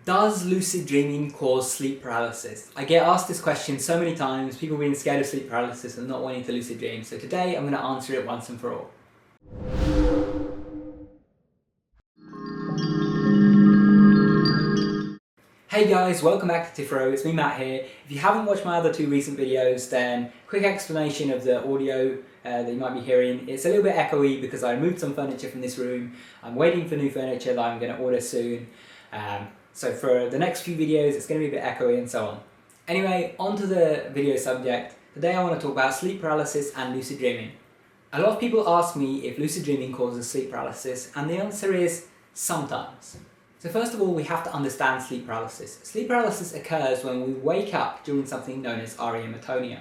Does lucid dreaming cause sleep paralysis? I get asked this question so many times, people being scared of sleep paralysis and not wanting to lucid dream. So today I'm going to answer it once and for all. Hey guys, welcome back to Tipharot, it's me Matt here. If you haven't watched my other two recent videos, then quick explanation of the audio that you might be hearing. It's a little bit echoey because I moved some furniture from this room. I'm waiting for new furniture that I'm going to order soon. So for the next few videos it's going to be a bit echoey and so on. Anyway, on to the video subject. Today I want to talk about sleep paralysis and lucid dreaming. A lot of people ask me if lucid dreaming causes sleep paralysis, and the answer is sometimes. So first of all, we have to understand sleep paralysis. Sleep paralysis occurs when we wake up during something known as REM atonia.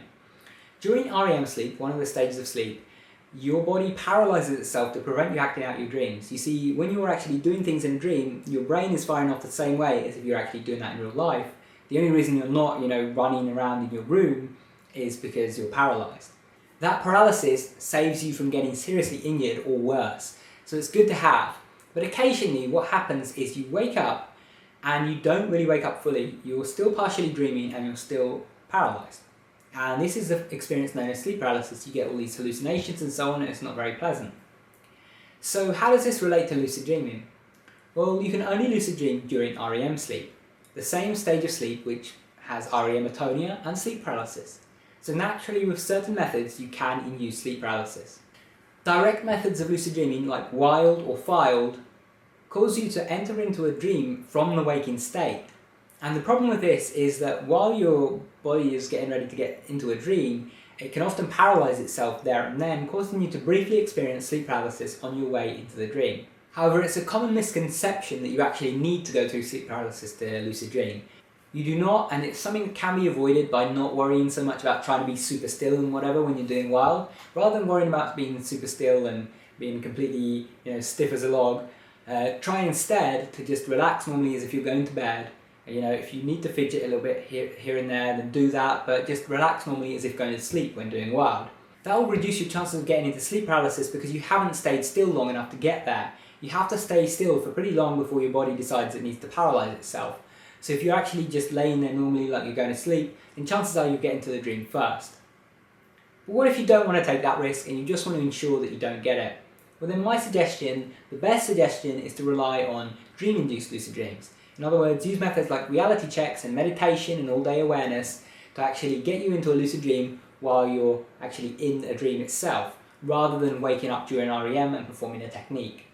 During REM sleep, one of the stages of sleep, your body paralyzes itself to prevent you acting out your dreams. You see, when you're actually doing things in a dream, your brain is firing off the same way as if you're actually doing that in real life. The only reason you're not, running around in your room is because you're paralyzed. That paralysis saves you from getting seriously injured or worse, so it's good to have. But occasionally what happens is you wake up and you don't really wake up fully. You're still partially dreaming and you're still paralyzed. And this is the experience known as sleep paralysis. You get all these hallucinations and so on, and it's not very pleasant. So how does this relate to lucid dreaming? Well, you can only lucid dream during REM sleep, the same stage of sleep which has REM atonia and sleep paralysis. So naturally, with certain methods, you can induce sleep paralysis. Direct methods of lucid dreaming, like wild or filed, cause you to enter into a dream from the waking state. And the problem with this is that while your body is getting ready to get into a dream, it can often paralyze itself there and then, causing you to briefly experience sleep paralysis on your way into the dream. However, it's a common misconception that you actually need to go through sleep paralysis to lucid dream. You do not, and it's something that can be avoided by not worrying so much about trying to be super still and whatever when you're doing wild. Rather than worrying about being super still and being completely stiff as a log, try instead to just relax normally as if you're going to bed. If you need to fidget a little bit here and there, then do that, but just relax normally as if going to sleep when doing wild. That will reduce your chances of getting into sleep paralysis because you haven't stayed still long enough to get there. You have to stay still for pretty long before your body decides it needs to paralyze itself. So if you're actually just laying there normally like you're going to sleep, then chances are you'll get into the dream first. But what if you don't want to take that risk and you just want to ensure that you don't get it? Well then the best suggestion is to rely on dream-induced lucid dreams. In other words, use methods like reality checks and meditation and all-day awareness to actually get you into a lucid dream while you're actually in a dream itself, rather than waking up during REM and performing a technique.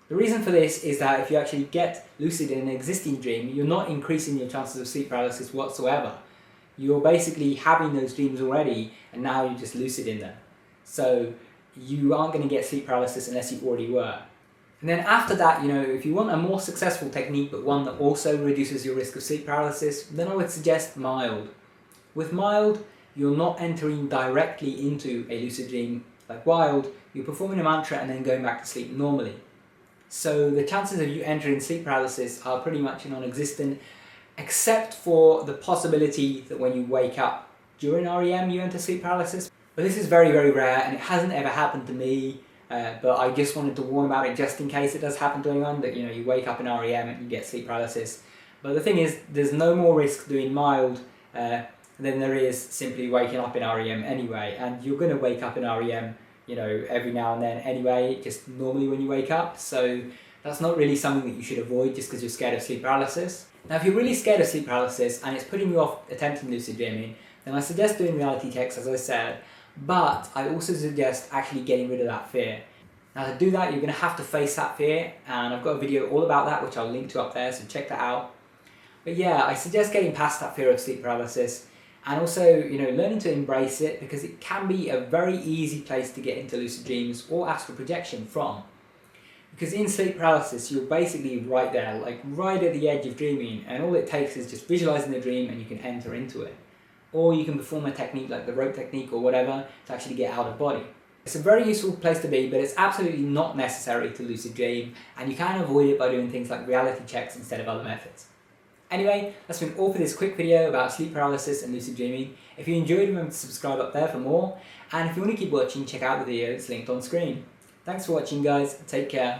The reason for this is that if you actually get lucid in an existing dream, you're not increasing your chances of sleep paralysis whatsoever. You're basically having those dreams already and now you're just lucid in them. So you aren't going to get sleep paralysis unless you already were. And then after that, if you want a more successful technique but one that also reduces your risk of sleep paralysis, then I would suggest mild. With mild, you're not entering directly into a lucid dream like wild, you're performing a mantra and then going back to sleep normally. So the chances of you entering sleep paralysis are pretty much non-existent, except for the possibility that when you wake up during REM you enter sleep paralysis. But this is very, very rare and it hasn't ever happened to me. But I just wanted to warn about it just in case it does happen to anyone, that you wake up in REM and you get sleep paralysis. But the thing is, there's no more risk doing mild than there is simply waking up in REM anyway. And you're going to wake up in REM, every now and then anyway, just normally when you wake up. So that's not really something that you should avoid just because you're scared of sleep paralysis. Now, if you're really scared of sleep paralysis and it's putting you off attempting lucid dreaming, then I suggest doing reality checks, as I said. But I also suggest actually getting rid of that fear. Now to do that, you're going to have to face that fear, and I've got a video all about that which I'll link to up there, so check that out. But yeah, I suggest getting past that fear of sleep paralysis and also learning to embrace it, because it can be a very easy place to get into lucid dreams or astral projection from. Because in sleep paralysis, you're basically right there, like right at the edge of dreaming, and all it takes is just visualizing the dream and you can enter into it. Or you can perform a technique like the rope technique or whatever to actually get out of body. It's a very useful place to be, but it's absolutely not necessary to lucid dream, and you can avoid it by doing things like reality checks instead of other methods. Anyway, that's been all for this quick video about sleep paralysis and lucid dreaming. If you enjoyed, remember to subscribe up there for more, and if you want to keep watching, check out the video that's linked on screen. Thanks for watching guys, take care.